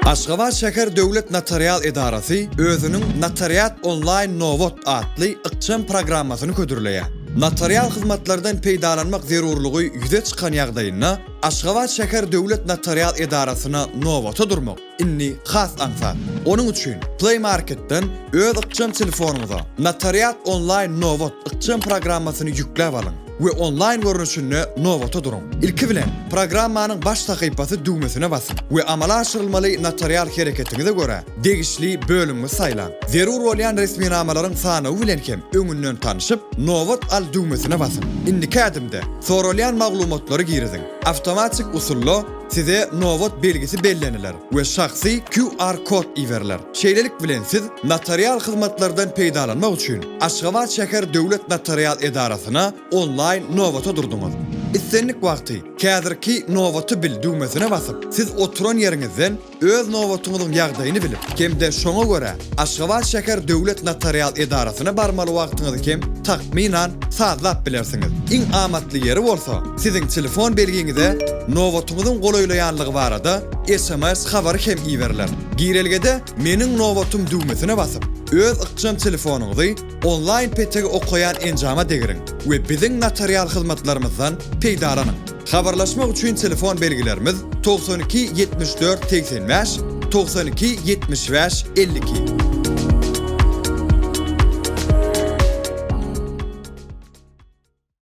Aşgabat Şäher Döwlet Notarial Edarasy özünün Notariat Online Novot adly ykçam programmasyny ködürleýär. Notarial hyzmatlardan peýdalanmak zerurlygy ýüze çykan ýagdaýynda Aşgabat Şäher Döwlet Notarial Edarasyna Novota durmak inni has ansat. Onun üçin Play Market'ten öz ykçam telefonuňyza Notariat Online Novot ykçam programmasyny ýükläp alyň we online görnüşini Novota durun. İlki bilen programmanyň baş sahypasy düğmesine basın we amala aşyrylmaly notarial hereketinize göre degişli bölümü saýlan. Zerur bolýan resminamalaryň sany bilen hem öňünden tanyşyp Novot al düğmesine basın. Indiki adymda sorulýan maglumatlary girdiň. Awtomatik usulla size Novot belgisi bellenirler we şahsy QR kod iwerler. Şeýlelik bilen siz notarial hyzmatlardan peýdalanmak üçin Aşgabat Şäher Döwlet Notarial Edarasyna online Novota durduňuz. İstenlik wagty käzirki Novotu bil düğmesine basyp siz oturan ýeriňizden öz Novotuňyzyň ýagdaýyny bilip hemde şoňa görä Aşgabat Şäher Döwlet Notarial Edarasyna barmaly wagtyňyzy hem takminan sazlap bilersiňiz. Iň amatly ýeri bolsa siziň telefon belgiňizde Novotuňyzyň golaýlaýanlygy barada SMS habary hem iwerler. Girelgede meniň Novotum düğmesine basyp öz ykçam telefonuňyzy online petege okaýan enjama degirin we biziň notarial hyzmatlarymyzdan peýdalanyň. Habarlaşmak üçin telefon belgilerimiz 92 74 85 92 75 52.